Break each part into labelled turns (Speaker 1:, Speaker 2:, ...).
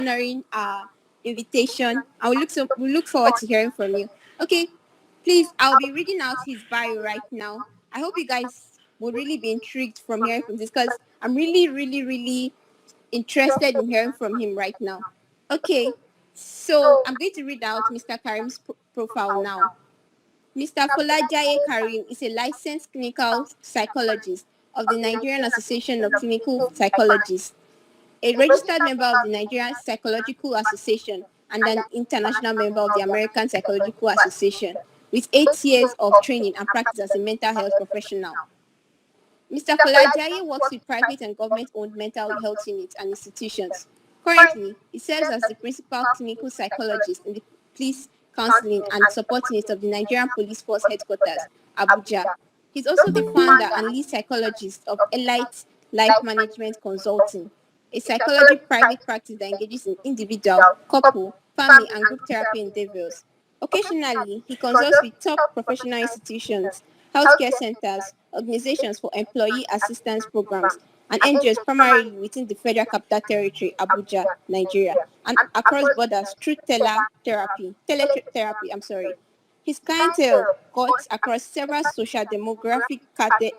Speaker 1: honoring our invitation. I will we look forward to hearing from you. Okay, please, I'll be reading out his bio right now. I hope you guys would really be intrigued from hearing from this because I'm really interested in hearing from him right now. Okay, so I'm going to read out Mr. Karim's profile now. Mr. Folajaye Kareem is a licensed clinical psychologist of the Nigerian Association of Clinical Psychologists, a registered member of the Nigerian Psychological Association, and an international member of the American Psychological Association, with 8 years of training and practice as a mental health professional. Mr. Folajaye works with private and government-owned mental health units and institutions. Currently, he serves as the principal clinical psychologist in the Police Counseling and Support Unit of the Nigerian Police Force Headquarters, Abuja. He's also the founder and lead psychologist of Elite Life Management Consulting, a psychology private practice that engages in individual, couple, family, and group therapy endeavors. Occasionally, he consults with top professional institutions, healthcare centers, organizations for employee assistance programs, and NGOs primarily within the Federal Capital Territory, Abuja, Nigeria, and across borders through teletherapy. His clientele cuts across several social demographic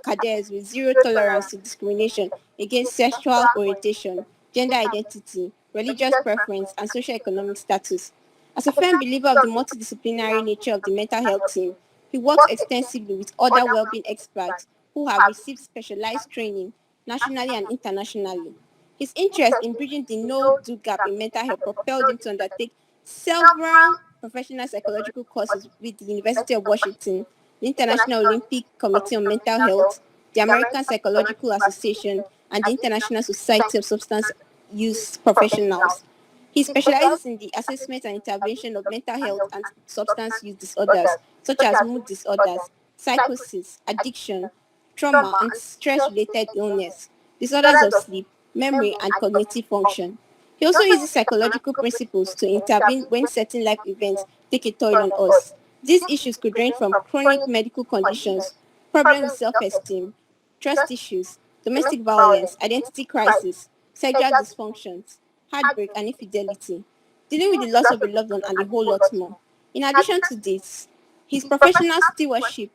Speaker 1: cadres with zero tolerance to discrimination against sexual orientation, gender identity, religious preference, and socioeconomic status. As a firm believer of the multidisciplinary nature of the mental health team, he works extensively with other well-being experts who have received specialized training nationally and internationally. His interest in bridging the no-do gap in mental health propelled him to undertake several professional psychological courses with the University of Washington, the International Olympic Committee on Mental Health, the American Psychological Association, and the International Society of Substance Use Professionals. He specializes in the assessment and intervention of mental health and substance use disorders, such as mood disorders, psychosis, addiction, trauma, and stress-related illness, disorders of sleep, memory, and cognitive function. He also uses psychological principles to intervene when certain life events take a toll on us. These issues could range from chronic medical conditions, problems with self-esteem, trust issues, domestic violence, identity crisis, sexual dysfunctions, heartbreak, and infidelity, dealing with the loss of a loved one, and a whole lot more. In addition to this, his professional stewardship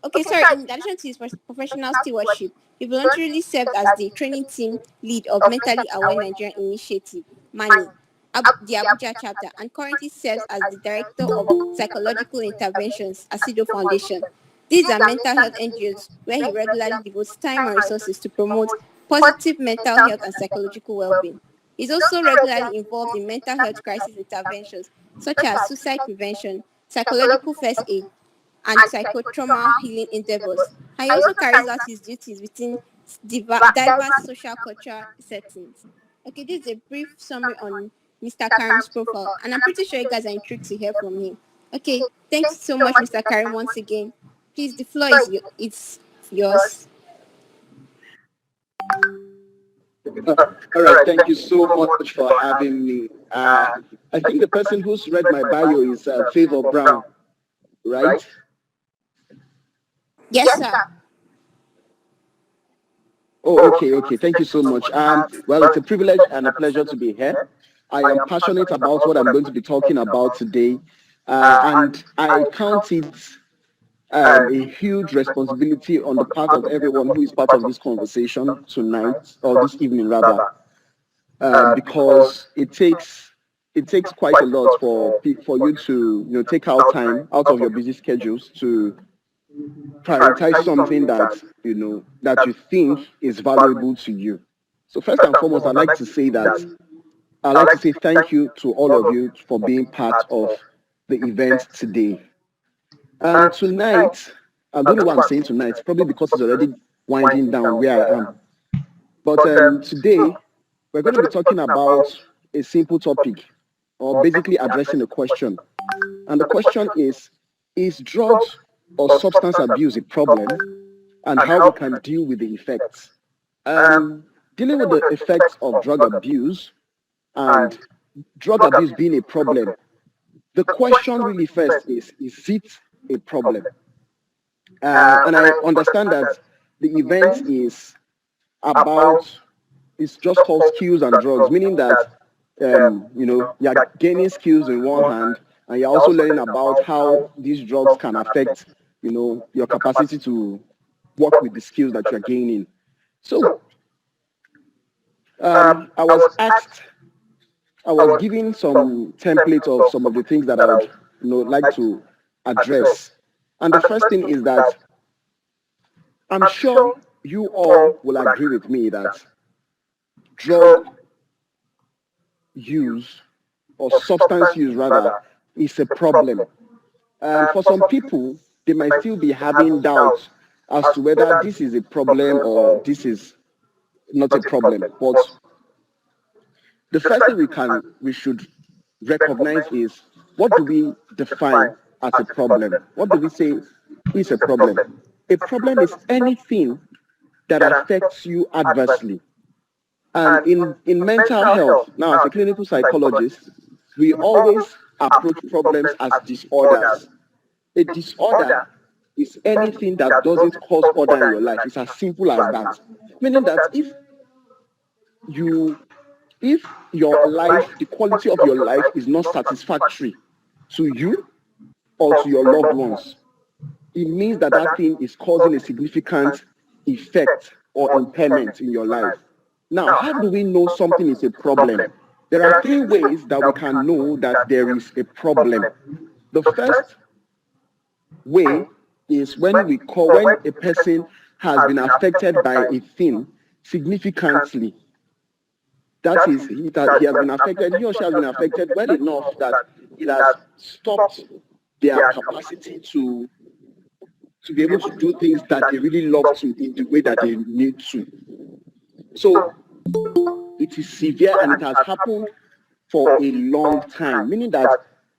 Speaker 1: in addition to his professional stewardship, he voluntarily served as the training team lead of Mentally Aware Nigerian Initiative, MANI, the Abuja chapter, and currently serves as the Director of Psychological Interventions, ASIDO Foundation. These are mental health NGOs where he regularly devotes time and resources to promote positive mental health and psychological well-being. He's also regularly involved in mental health crisis interventions such as suicide prevention, psychological first aid, and psychotrauma healing endeavors. And he also carries out his duties within diverse social cultural settings. Okay, this is a brief summary on Mr. Karim's profile, and I'm pretty sure you guys are intrigued to hear from him. Okay, thanks so much, Mr. Karim, once again. Please, the floor is it's yours.
Speaker 2: All right, thank you so much for having me. I think the person who's read my bio is Favor Brown, right?
Speaker 1: Yes, sir.
Speaker 2: Oh, okay. Thank you so much. Well, it's a privilege and a pleasure to be here. I am passionate about what I'm going to be talking about today, and I count it a huge responsibility on the part of everyone who is part of this conversation tonight, or this evening rather, because it takes quite a lot for you to take out time out of your busy schedules to prioritize something that you think is valuable to you. So first and foremost, I'd like to say thank you to all of you for being part of the event today. And tonight, I don't know why I'm saying tonight, probably because it's already winding down where I am. But today, we're going to be talking about a simple topic, or basically addressing a question. And the question is drugs or substance abuse a problem, and how we can deal with the effects? Dealing with the effects of drug abuse and drug abuse being a problem, the question really first is it a problem? And I understand that the event is about, it's just called skills and drugs, meaning that you're gaining skills in one hand, and you're also learning about how these drugs can affect, your capacity to work with the skills that you're gaining. So I was asked, I was given some templates of some of the things that I would, like to address. And the first thing is that I'm sure you all will agree with me that drug use, or substance use rather, is a problem. And for some people, they might still be having doubts as to whether this is a problem or this is not a problem. But the first thing we should recognize is, what do we define as a problem? What do we say is a problem? A problem is anything that affects you adversely. And in mental health, now as a clinical psychologist, we always approach problems as disorders. A disorder is anything that doesn't cause order in your life. It's as simple as that. Meaning that you if your life, the quality of your life is not satisfactory to you or to your loved ones, it means that that thing is causing a significant effect or impairment in your life. Now, how do we know something is a problem? There are three ways that we can know that there is a problem. The first way is when a person has been affected by a thing significantly. That is, he has been affected, he or she has been affected well enough that it has stopped their capacity to be able to do things that they really love to in the way that they need to. So it is severe and it has happened for a long time, meaning that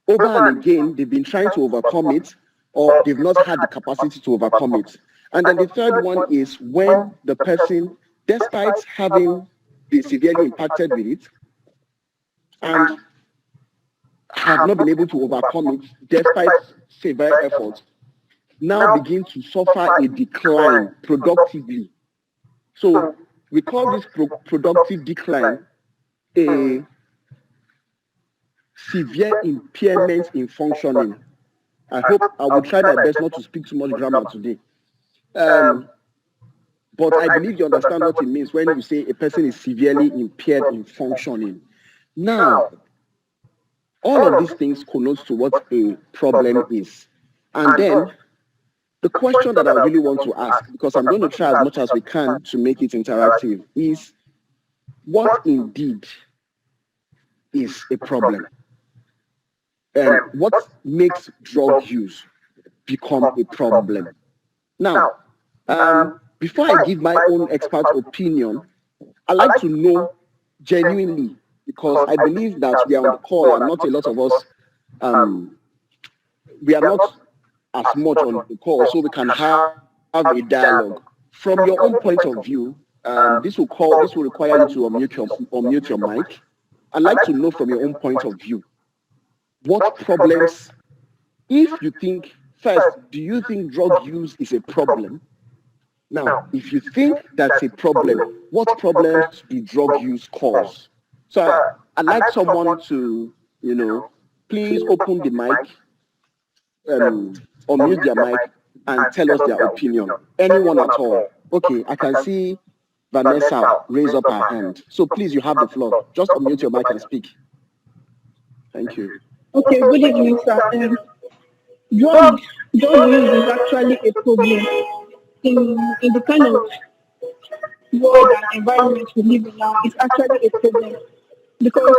Speaker 2: over and again they've been trying to overcome it, or they've not had the capacity to overcome it. And then the third one is when the person, despite having been severely impacted with it and have not been able to overcome it despite severe efforts, now begin to suffer a decline productively. So we call this productive decline a severe impairment in functioning. I hope I will try my best not to speak too much grammar today. Um, but I believe you understand what it means when you say a person is severely impaired in functioning. Now, all of these things connotes to what a problem is. And then the question that I really want to ask, because I'm going to try as much as we can to make it interactive, is what indeed is a problem? And what makes drug use become a problem? Now, before I give my own expert opinion, I like to know genuinely, because I believe that we are on the call and not a lot of us, we are not as much on the call, so we can have a dialogue. From your own point of view, this will require you to unmute your mic. I'd like to know from your own point of view, what problems, if you think, first, do you think drug use is a problem? Now, if you think that's a problem, what problems do drug use cause? So I'd like someone to, please open the mic, um, unmute their mic, and tell us their opinion. Anyone at all. Okay, I can see Vanessa raise up her hand. So please, you have the floor. Just unmute your mic and speak. Thank you.
Speaker 3: Okay, good evening, sir. Drug, drug use is actually a problem in the kind of world and environment we live in now. It's actually a problem because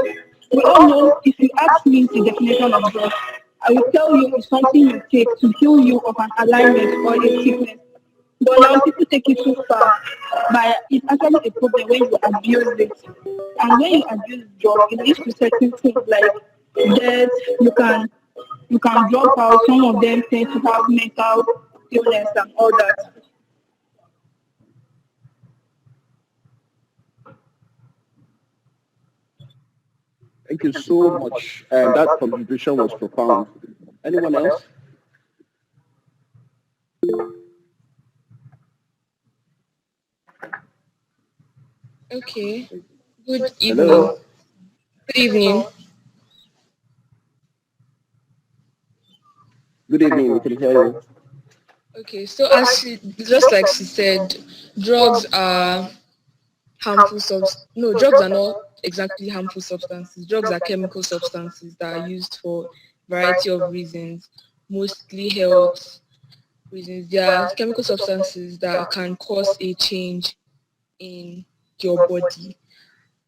Speaker 3: we all know, if you ask me the definition of drug, I will tell you it's something you take to heal you of an alignment or a sickness. But now people take it too far. But it's actually a problem when you abuse it. And when you abuse drug, it leads to certain things like death. You can drop out. Some of them tend to have mental illness and all that.
Speaker 2: Thank you so much. And that contribution was profound. Anyone else?
Speaker 4: Okay. Good evening.
Speaker 2: Hello.
Speaker 4: Good evening.
Speaker 2: Good evening. We can hear you.
Speaker 4: Okay, so as she just like she said, drugs are harmful no, drugs are not exactly harmful substances. Drugs are chemical substances that are used for variety of reasons, mostly health reasons. They are chemical substances that can cause a change in your body.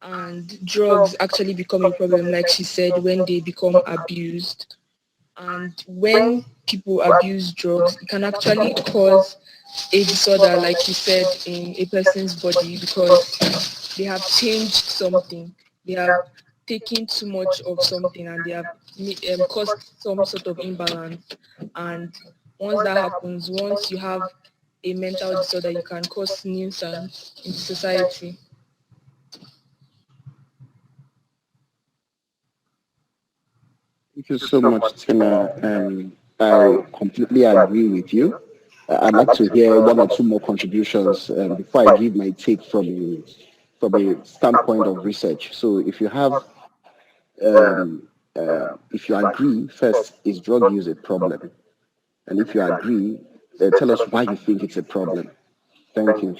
Speaker 4: And drugs actually become a problem, like she said, when they become abused. And when people abuse drugs, it can actually cause a disorder, like you said, in a person's body because they have changed something. They have taken too much of something and they have caused some sort of imbalance. And once that happens, once you have a mental disorder, you can cause nuisance in society.
Speaker 2: Thank you so much, Tina. I completely agree with you. I'd like to hear one or two more contributions before I give my take from a standpoint of research. So if you agree, first, is drug use a problem? And if you agree, tell us why you think it's a problem. Thank you.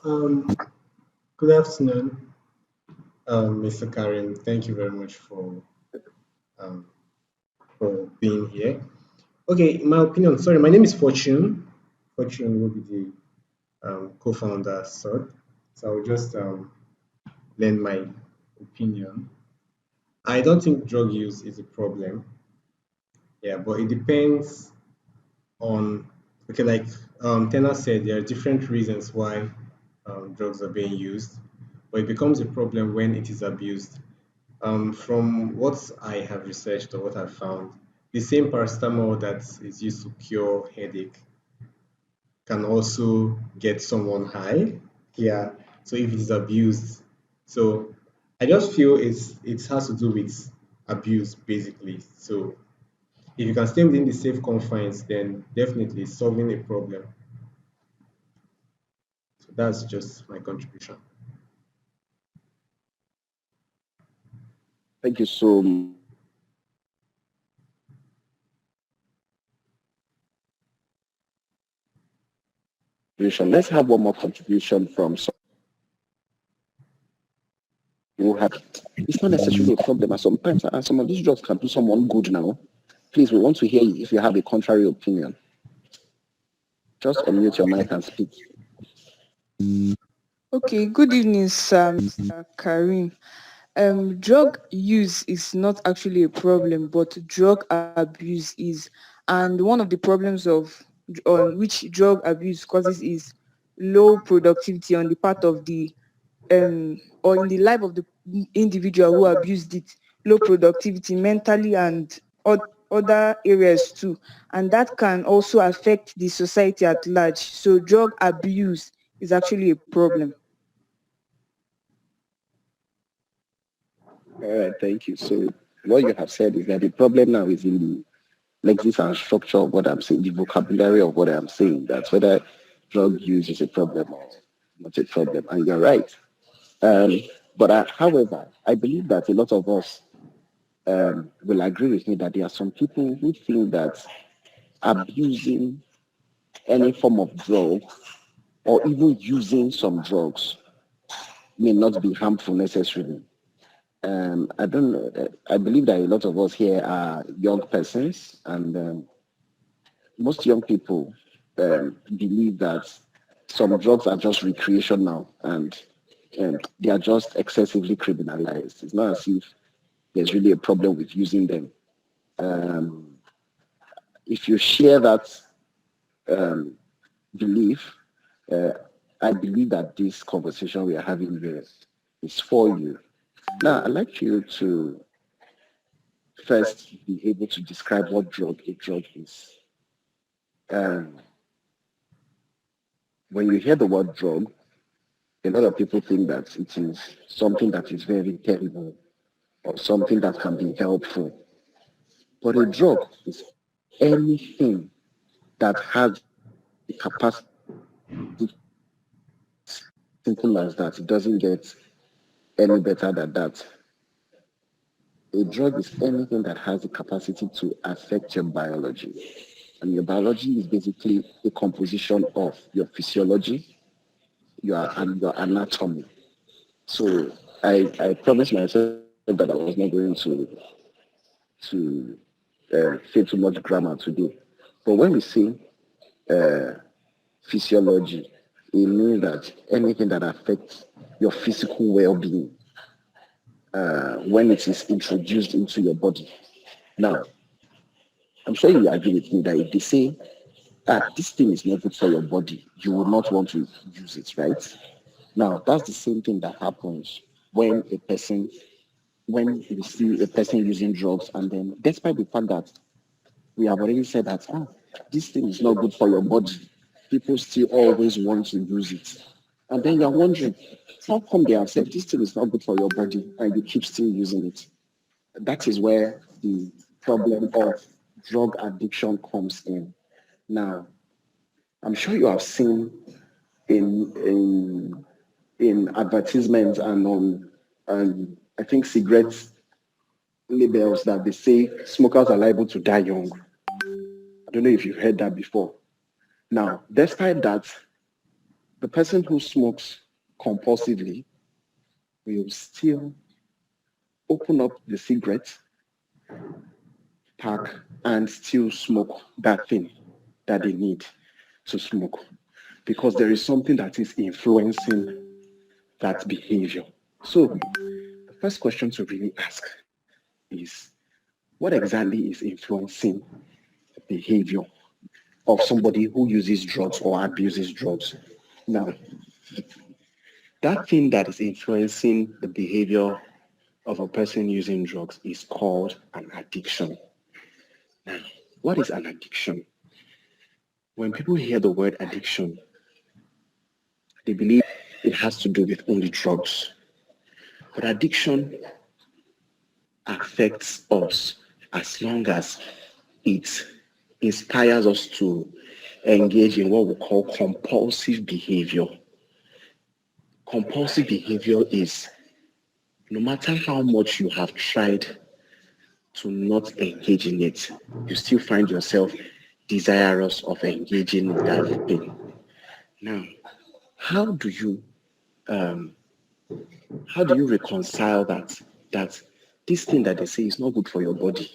Speaker 5: Um, Good afternoon, Mr. Kareem. Thank you very much um, for being here. Okay, in my opinion, sorry, my name is Fortune. Fortune will be the co-founder, so I will just lend my opinion. I don't think drug use is a problem. Yeah, but it depends on, okay, like Tena said, there are different reasons why drugs are being used, but it becomes a problem when it is abused. From what I have researched or what I've found, the same paracetamol that is used to cure headache can also get someone high. Yeah. So if it is abused, so I just feel it has to do with abuse basically. So if you can stay within the safe confines, then definitely it's solving a problem. So that's just my contribution.
Speaker 2: Thank you so much. Let's have one more contribution from some who have. It's not necessarily a problem, and sometimes some of these drugs can do someone good now. Please, we want to hear you if you have a contrary opinion. Just unmute your mic and speak.
Speaker 6: Okay, good evening, sir, Mr. Kareem. Drug use is not actually a problem, but drug abuse is. And one of the problems of which drug abuse causes is low productivity on the part of the or in the life of the individual who abused it, low productivity mentally and other areas too. And that can also affect the society at large. So drug abuse is actually a problem.
Speaker 2: All right, thank you. So what you have said is that the problem now is in the lexics and structure of what I'm saying, the vocabulary of what I'm saying. That's whether drug use is a problem or not a problem. And you're right. Um, however, I believe that a lot of us will agree with me that there are some people who think that abusing any form of drug or even using some drugs may not be harmful necessarily. I don't know. I believe that a lot of us here are young persons, and most young people believe that some drugs are just recreational and they are just excessively criminalized. It's not as if there's really a problem with using them. Um, if you share that um, belief, uh, I believe that this conversation we are having here is for you. Now, I'd like you to first be able to describe what drug a drug is. Um, when you hear the word drug, a lot of people think that it is something that is very terrible or something that can be helpful. But a drug is anything that has the capacity to Simple as that. It doesn't get any better than that. A drug is anything that has the capacity to affect your biology. And your biology is basically a composition of your physiology, your anatomy. So I promised myself that I was not going to say too much grammar today. But when we say uh, physiology, it means that anything that affects your physical well-being when it is introduced into your body. Now, I'm sure you agree with me that if they say that this thing is not good for your body, you will not want to use it, right? Now, that's the same thing that happens when when we see a person using drugs, and then despite the fact that we have already said that this thing is not good for your body, people still always want to use it. And then you're wondering, how come they have said this thing is not good for your body and you keep still using it? That is where the problem of drug addiction comes in. Now, I'm sure you have seen in in in advertisements and on I think cigarettes labels that they say smokers are liable to die young. I don't know if you've heard that before. Now, despite that, the person who smokes compulsively will still open up the cigarette pack and still smoke that thing that they need to smoke because there is something that is influencing that behavior. So the first question to really ask is what exactly is influencing the behavior of somebody who uses drugs or abuses drugs? Now, that thing that is influencing the behavior of a person using drugs is called an addiction. Now, what is an addiction? When people hear the word addiction, they believe it has to do with only drugs. But addiction affects us as long as it inspires us to engage in what we call compulsive behavior. Compulsive behavior is no matter how much you have tried to not engage in it, you still find yourself desirous of engaging in that thing. Now, how do you um, how do you reconcile that this thing that they say is not good for your body,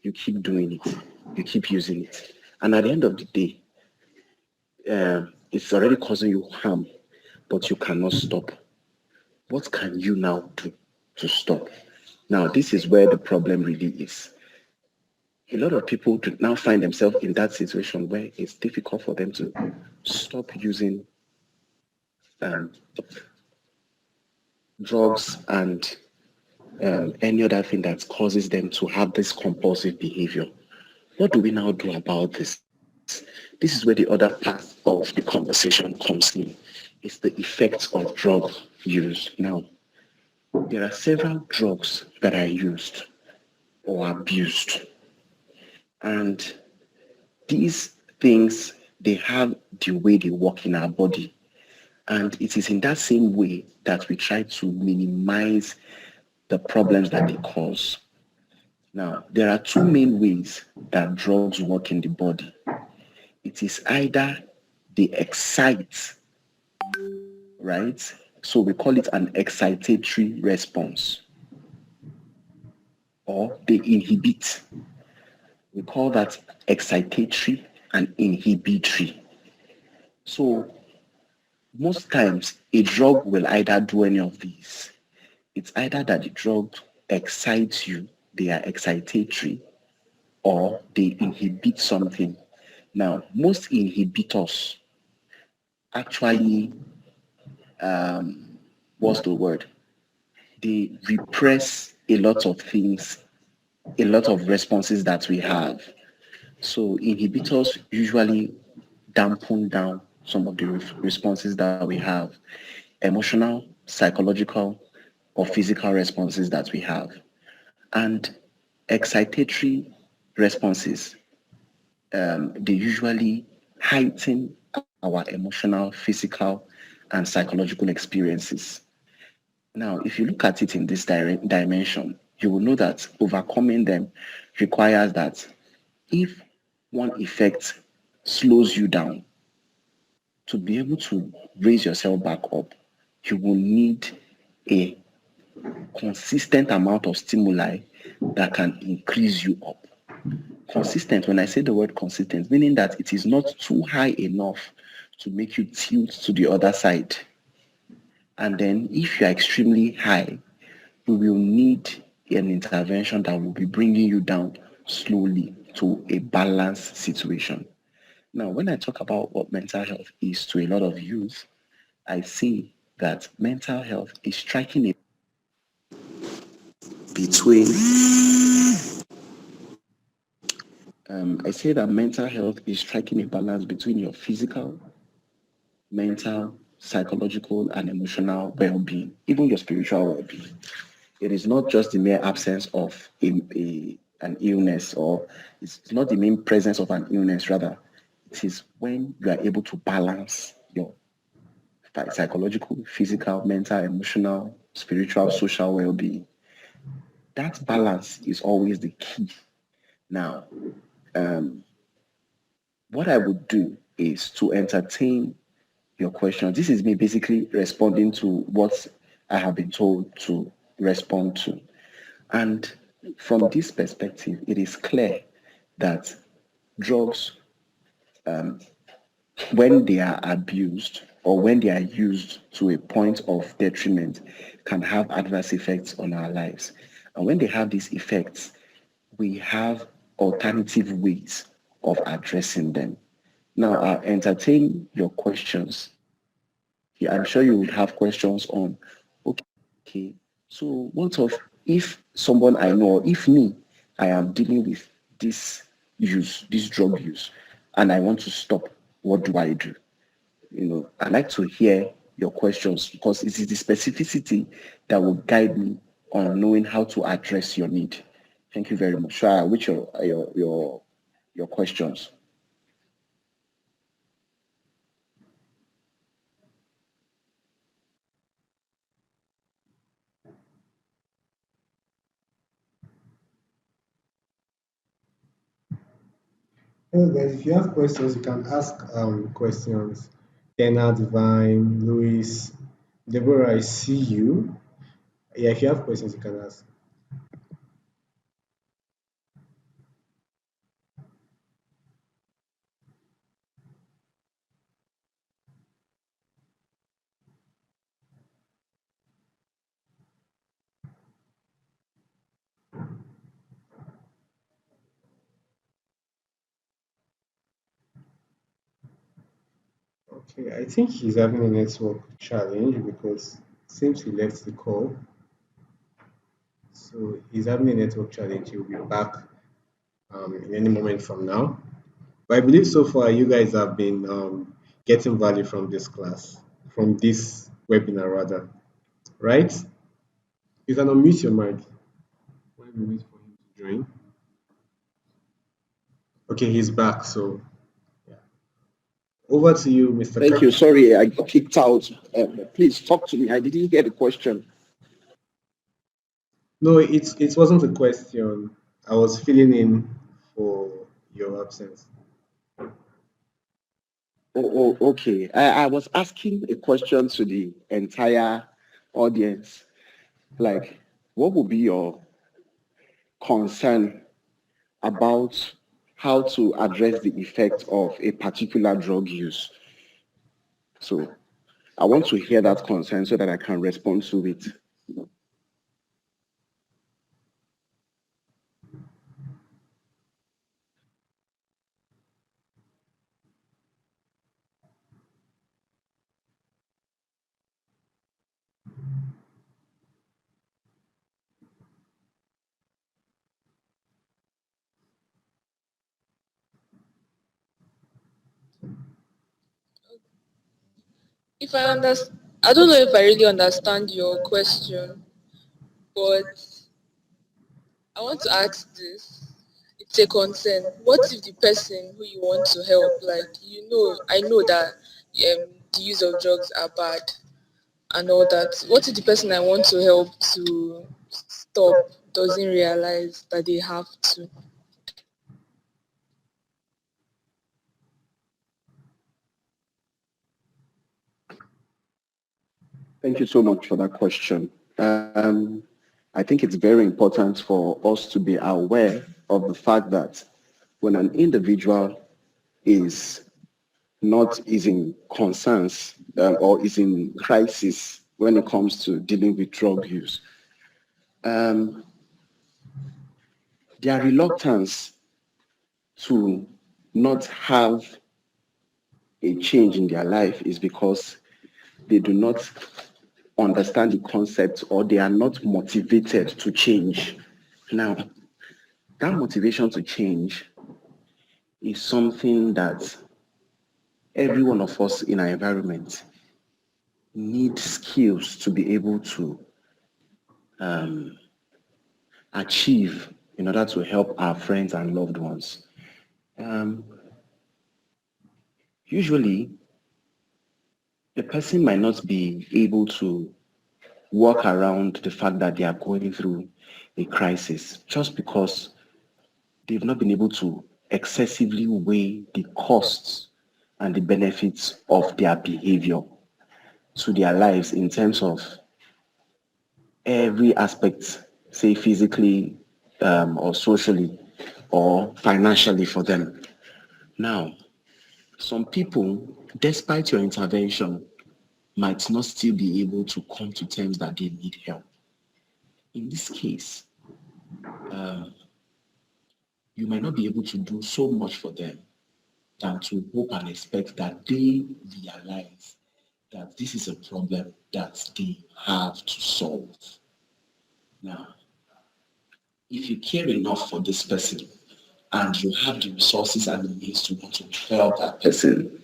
Speaker 2: you keep doing it, you keep using it, and at the end of the day, it's already causing you harm, but you cannot stop. What can you now do to stop? Now, this is where the problem really is. A lot of people do now find themselves in that situation where it's difficult for them to stop using um, drugs and any other thing that causes them to have this compulsive behavior. What do we now do about this? This is where the other part of the conversation comes in. It's the effects of drug use. Now, there are several drugs that are used or abused. And these things, they have the way they work in our body. And it is in that same way that we try to minimize the problems that they cause. Now, there are two main ways that drugs work in the body. It is either they excite, right? So we call it an excitatory response, or they inhibit. We call that excitatory and inhibitory. So most times a drug will either do any of these. It's either that the drug excites you, they are excitatory, or they inhibit something. Now, most inhibitors actually, what's the word? They repress a lot of things, a lot of responses that we have. So inhibitors usually dampen down some of the responses that we have, emotional, psychological, or physical responses that we have. And excitatory responses, they usually heighten our emotional, physical,
Speaker 7: and psychological experiences. Now, if you look at it in this dimension, you will know that overcoming them requires that if one effect slows you down, to be able to raise yourself back up, you will need a consistent amount of stimuli that can increase you up. Consistent, when I say the word consistent, meaning that it is not too high enough to make you tilt to the other side. And then if you're extremely high, you will need an intervention that will be bringing you down slowly to a balanced situation. Now, when I talk about what mental health is to a lot of youth, I say that mental health is striking a between I say that mental health is striking a balance between your physical, mental, psychological, and emotional well-being, even your spiritual well-being. It is not just the mere absence of an illness, or it's not the main presence of an illness, rather, it is when you are able to balance your psychological, physical, mental, emotional, spiritual, social well-being. That balance is always the key. Now, um, what I would do is to entertain your question. This is me basically responding to what I have been told to respond to. And from this perspective, it is clear that drugs, when they are abused or when they are used to a point of detriment, can have adverse effects on our lives. And when they have these effects, we have alternative ways of addressing them. Now, I'll entertain your questions. Yeah, I'm sure you would have questions on, okay, so what of if someone I know, or if me, I am dealing with this this drug use, and I want to stop, what do I do? I like to hear your questions because it is the specificity that will guide me on knowing how to address your need. Thank you very much. Shara, which your questions?
Speaker 5: Hello guys, if you have questions, you can ask questions. Dana, Divine, Louis, Deborah, I see you. Yeah, if you have questions, you can ask. Okay, I think he's having a network challenge because since he left the call, so he's having a network challenge. He'll be back in any moment from now. But I believe so far you guys have been getting value from this class, from this webinar rather, right? You can unmute your mic while we wait for him to join. Okay, he's back. So yeah. Over to you, Mr.
Speaker 7: Thank you.
Speaker 5: Kareem.
Speaker 7: Sorry, I got kicked out. Please talk to me. I didn't get the question.
Speaker 5: No, it wasn't a question. I was filling in for your absence.
Speaker 7: Okay. I was asking a question to the entire audience. Like, what would be your concern about how to address the effect of a particular drug use? So I want to hear that concern so that I can respond to it.
Speaker 4: If I understand, I don't know if I really understand your question, but I want to ask this. It's a concern. What if the person who you want to help, like I know that the use of drugs are bad and all that, what if the person I want to help to stop doesn't realize that they have to?
Speaker 2: Thank you so much for that question. I think it's very important for us to be aware of the fact that when an individual is is in concerns or is in crisis when it comes to dealing with drug use, um, their reluctance to not have a change in their life is because they do not understand the concept or they are not motivated to change. Now, that motivation to change is something that every one of us in our environment need skills to be able to achieve in order to help our friends and loved ones. Um, Usually, the person might not be able to work around the fact that they are going through a crisis just because they've not been able to excessively weigh the costs and the benefits of their behavior to their lives in terms of every aspect, say physically or socially or financially for them. Now, some people, despite your intervention, might not still be able to come to terms that they need help. In this case, you might not be able to do so much for them than to hope and expect that they realize that this is a problem that they have to solve. Now, if you care enough for this person and you have the resources and the means to want to help that person,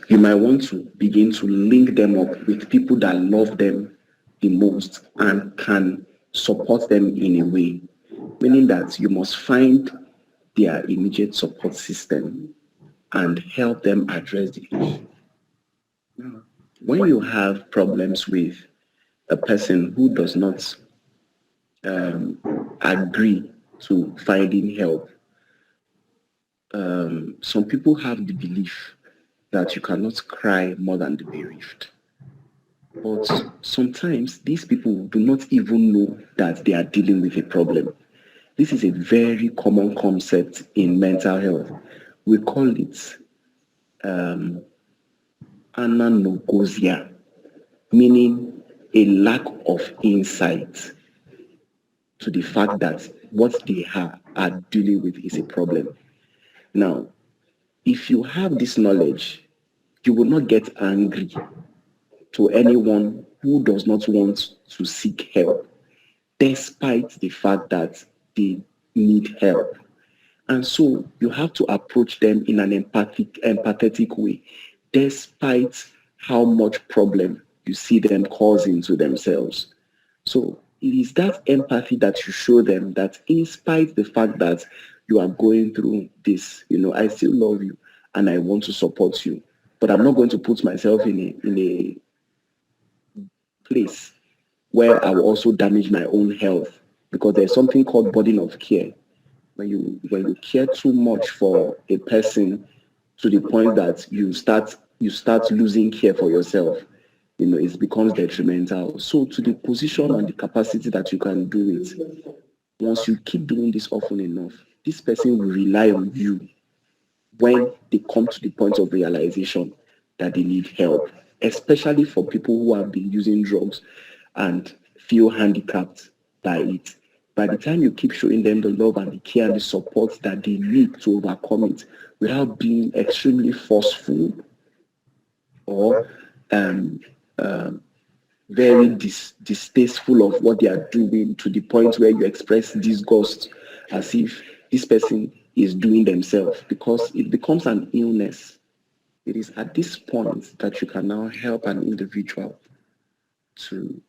Speaker 2: you might want to begin to link them up with people that love them the most and can support them in a way, meaning that you must find their immediate support system and help them address the issue. When you have problems with a person who does not agree to finding help, some people have the belief that you cannot cry more than the bereaved. But sometimes these people do not even know that they are dealing with a problem. This is a very common concept in mental health. We call it ananogosia, meaning a lack of insight to the fact that what they are dealing with is a problem. Now, if you have this knowledge, you will not get angry to anyone who does not want to seek help, despite the fact that they need help. And so you have to approach them in an empathetic way, despite how much problem you see them causing to themselves. So it is that empathy that you show them that in spite the fact that you are going through this, I still love you and I want to support you. But I'm not going to put myself in a place where I will also damage my own health because there's something called burden of care. When you care too much for a person to the point that you start losing care for yourself, it becomes detrimental. So to the position and the capacity that you can do it, once you keep doing this often enough, this person will rely on you when they come to the point of realization that they need help, especially for people who have been using drugs and feel handicapped by it. By the time you keep showing them the love and the care and the support that they need to overcome it without being extremely forceful or very distasteful of what they are doing to the point where you express disgust as if this person is doing themselves because it becomes an illness. It is at this point that you can now help an individual to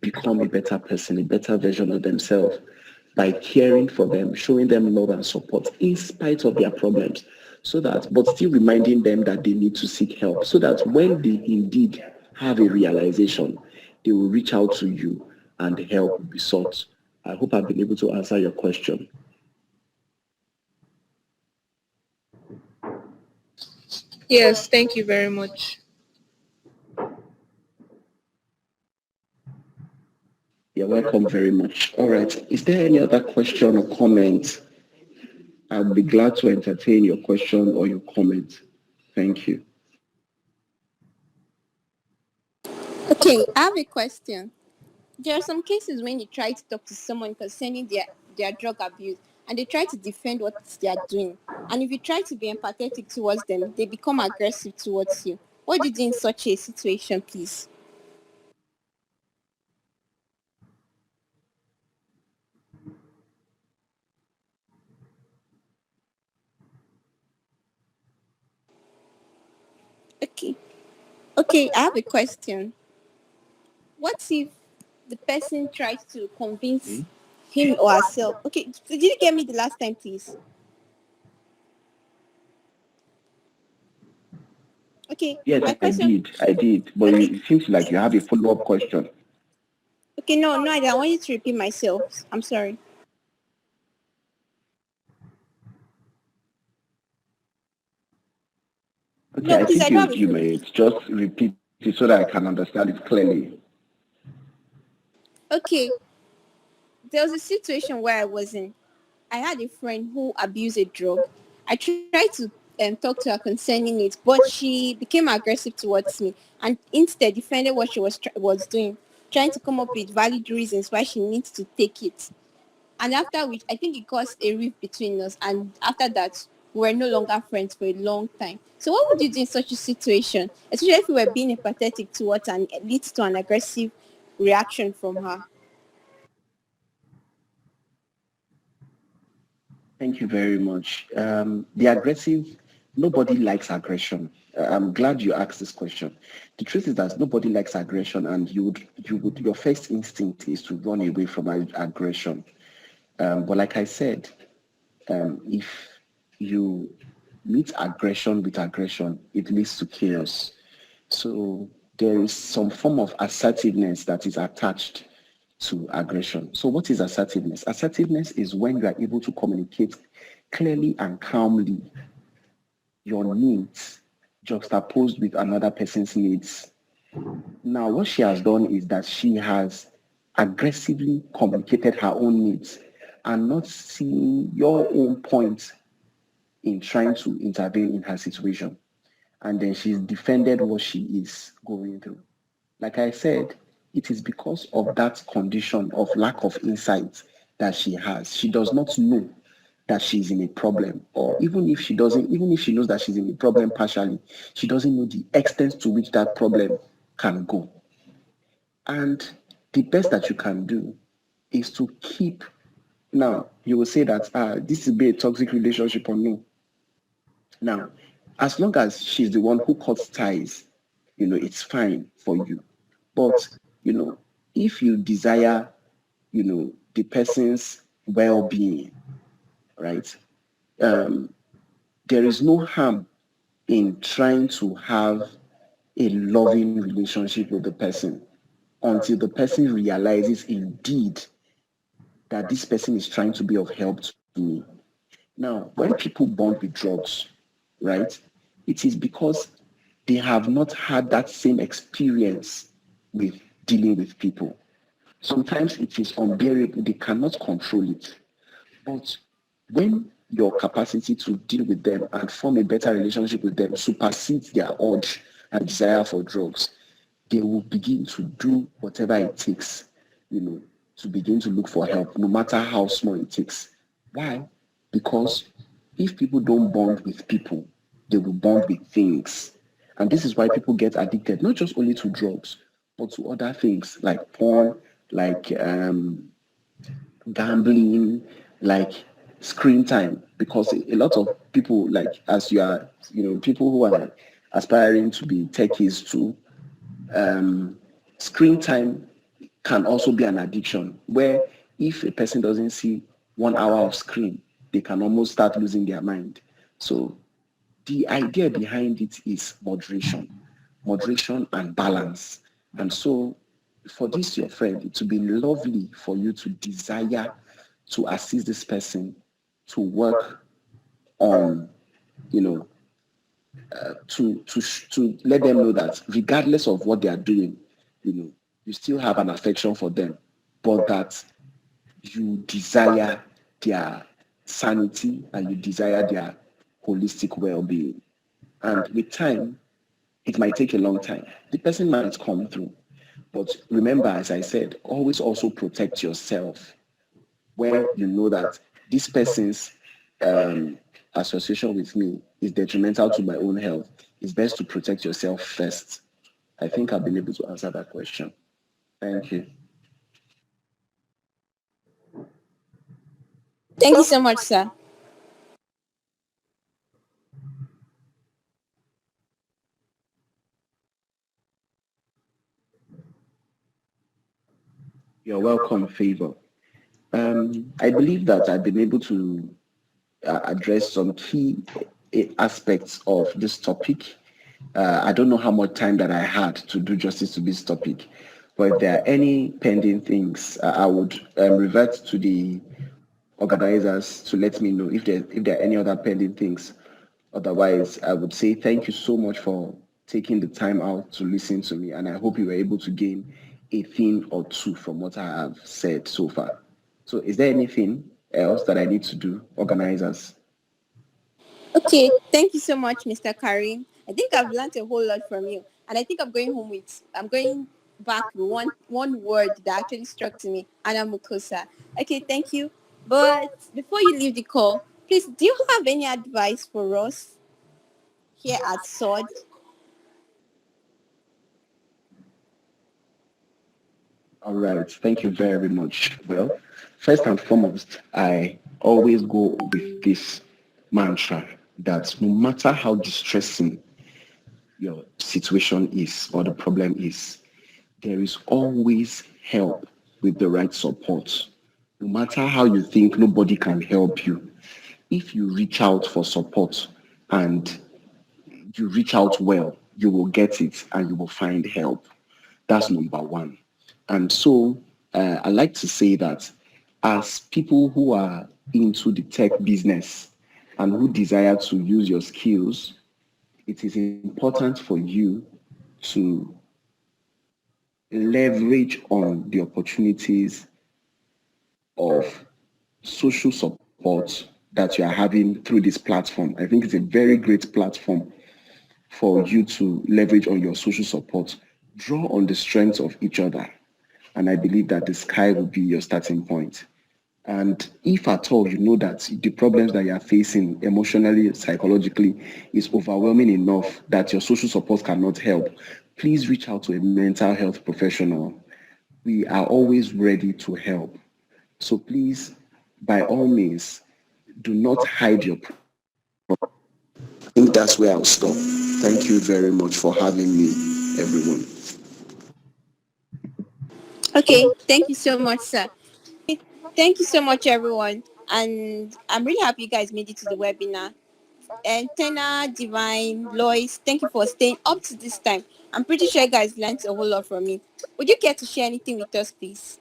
Speaker 2: become a better person, a better version of themselves by caring for them, showing them love and support in spite of their problems.
Speaker 7: so that, but still reminding them that they need to seek help, so that when they indeed have a realization, they will reach out to you and help will be sought. I hope I've been able to answer your question.
Speaker 4: Yes, thank you very much.
Speaker 7: You're welcome very much. All right. Is there any other question or comment? I'll be glad to entertain your question or your comment. Thank you.
Speaker 1: Okay, I have a question. There are some cases when you try to talk to someone concerning their drug abuse and they try to defend what they are doing. And if you try to be empathetic towards them, they become aggressive towards you. What do you do in such a situation, please? Okay. Okay, I have a question. What if the person tries to convince
Speaker 7: Okay.
Speaker 1: him or herself? Okay, did you get me the last time, please? Okay,
Speaker 7: Yes,
Speaker 1: my
Speaker 7: I
Speaker 1: question.
Speaker 7: did. I did. But
Speaker 1: Okay,
Speaker 7: it seems like you have a follow-up question.
Speaker 1: okay, no, no, I don't want you to repeat myself. I'm sorry.
Speaker 7: Okay,
Speaker 1: No,
Speaker 7: I
Speaker 1: please,
Speaker 7: think
Speaker 1: I don't
Speaker 7: you
Speaker 1: have a
Speaker 7: you may just repeat it so that I can understand it clearly.
Speaker 1: Okay, there was a situation where I was in. I had a friend who abused a drug. I tried to talk to her concerning it, but she became aggressive towards me and instead defended what she was doing, trying to come up with valid reasons why she needs to take it. And after which, I think it caused a rift between us. And after that, we were no longer friends for a long time. So what would you do in such a situation, especially if we were being empathetic towards and it leads to an aggressive reaction from her?
Speaker 7: Thank you very much. The aggressive, nobody likes aggression. I'm glad you asked this question. The truth is that nobody likes aggression, and your first instinct is to run away from aggression. But like I said, if you meet aggression with aggression, it leads to chaos. So there is some form of assertiveness that is attached to aggression. So what is assertiveness? Assertiveness is when you are able to communicate clearly and calmly your needs juxtaposed with another person's needs. Now, what she has done is that she has aggressively communicated her own needs and not seeing your own point in trying to intervene in her situation. And then she's defended what she is going through. Like I said, it is because of that condition of lack of insight that she has. She does not know that she's in a problem, or even if she doesn't, even if she knows that she's in a problem partially, she doesn't know the extent to which that problem can go. And the best that you can do is to keep. Now, you will say that this will be a toxic relationship or no. Now, as long as she's the one who cuts ties, it's fine for you. But, if you desire, the person's well-being, right? Um, there is no harm in trying to have a loving relationship with the person until the person realizes indeed that this person is trying to be of help to me. Now, when people bond with drugs, right, it is because they have not had that same experience with dealing with people. Sometimes it is unbearable, they cannot control it. But when your capacity to deal with them and form a better relationship with them supersedes their urge and desire for drugs, they will begin to do whatever it takes, to begin to look for help, no matter how small it takes. Why? Because if people don't bond with people, they will bond with things. And this is why people get addicted, not just only to drugs, but to other things like porn, like gambling, like screen time, because a lot of people, like as you are, people who are aspiring to be techies too, screen time can also be an addiction where if a person doesn't see 1 hour of screen, they can almost start losing their mind. So The idea behind it is moderation and balance. And so for this your friend, it would be lovely for you to desire to assist this person to work on, you know, to let them know that regardless of what they are doing, you still have an affection for them, but that you desire their sanity and you desire their holistic well-being. And with time, it might take a long time. The person might come through. But remember, as I said, always also protect yourself where you know that this person's um, association with me is detrimental to my own health. It's best to protect yourself first. I think I've been able to answer that question. Thank you.
Speaker 1: Thank you so much, sir.
Speaker 7: You're welcome, Favor. I believe that I've been able to address some key aspects of this topic. I don't know how much time that I had to do justice to this topic, but if there are any pending things, I would revert to the organizers to let me know if there are any other pending things. Otherwise, I would say thank you so much for taking the time out to listen to me, and I hope you were able to gain a thing or two from what I have said so far. So is there anything else that I need to do, organizers?
Speaker 1: Okay, thank you so much, Mr. Kareem. I think I've learned a whole lot from you, and I think I'm going back with one word that actually struck to me, Anamukosa. Okay, thank you. But before you leave the call, please, do you have any advice for us here at Sword?
Speaker 7: All right, thank you very much. Well, first and foremost, I always go with this mantra that no matter how distressing your situation is or the problem is, there is always help with the right support. No matter how you think nobody can help you, if you reach out for support and you reach out well, you will get it and you will find help. That's number one. And so I like to say that as people who are into the tech business and who desire to use your skills, it is important for you to leverage on the opportunities of social support that you are having through this platform. I think it's a very great platform for you to leverage on your social support. Draw on the strengths of each other. And I believe that the sky will be your starting point. And if at all you know that the problems that you are facing emotionally, psychologically is overwhelming enough that your social support cannot help, please reach out to a mental health professional. We are always ready to help. So please, by all means, do not hide your problem. I think that's where I'll stop. Thank you very much for having me, everyone.
Speaker 1: Okay, thank you so much, sir. Thank you so much, everyone. And I'm really happy you guys made it to the webinar. And Tena, Divine, Lois, thank you for staying up to this time. I'm pretty sure you guys learned a whole lot from me. Would you care to share anything with us, please?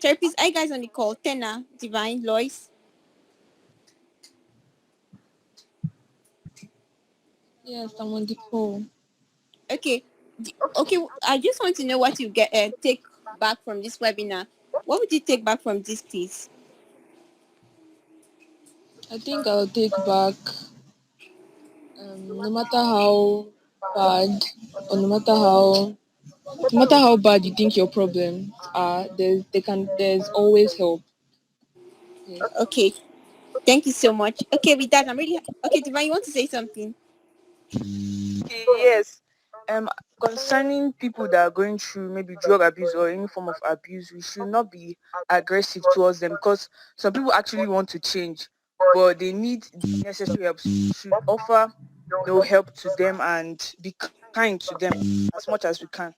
Speaker 1: Sorry, please, are you guys on the call? Tena, Divine, Lois?
Speaker 4: Yes, I'm on the call.
Speaker 1: Okay. Okay, I just want to know what you take back from this webinar. What would you take back from this, please?
Speaker 4: I think I'll take back no matter how bad or no matter how bad you think your problems are, there's always help. Yes.
Speaker 1: Okay, thank you so much. Okay, with that, I'm really okay. Divine, you want to say something?
Speaker 6: Okay, yes. Um, Concerning people that are going through maybe drug abuse or any form of abuse, we should not be aggressive towards them because some people actually want to change, but they need the necessary help. We should offer no help to them and be kind to them as much as we can.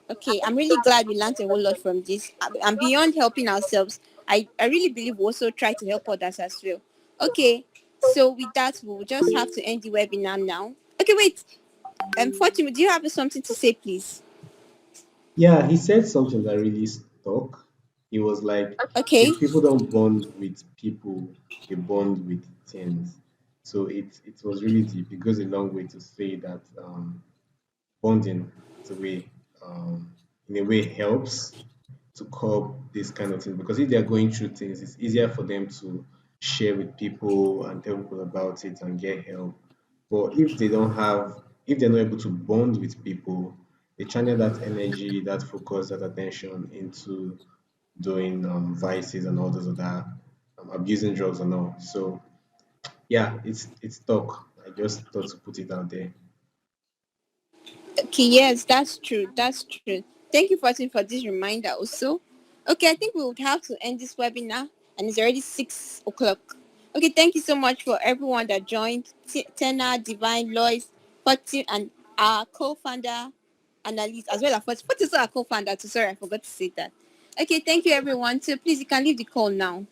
Speaker 1: Okay, I'm really glad we learned a whole lot from this. And beyond helping ourselves, I really believe we also try to help others as well. Okay, so with that, we'll just have to end the webinar now. Okay, wait. Fatima, do you have something to say, please?
Speaker 5: Yeah, he said something that really stuck. He was like,
Speaker 1: Okay.
Speaker 5: if people don't bond with people, they bond with things. So it was really deep. It goes a long way to say that bonding is a way, in a way, helps to curb this kind of thing, because if they're going through things, it's easier for them to share with people and tell people about it and get help. But if they're not able to bond with people, they channel that energy, that focus, that attention into doing vices and all those other abusing drugs and all. So yeah, it's talk. I just thought to put it out there.
Speaker 1: Okay, yes, that's true. That's true. Thank you, Fatima, for this reminder also. Okay, I think we would have to end this webinar, and it's already 6 o'clock. Okay, thank you so much for everyone that joined. Tena, Divine, Lois, Fatima, and our co-founder, Annalise, as well as Fatima is our co-founder too. Sorry, I forgot to say that. Okay, thank you everyone. So please, you can leave the call now.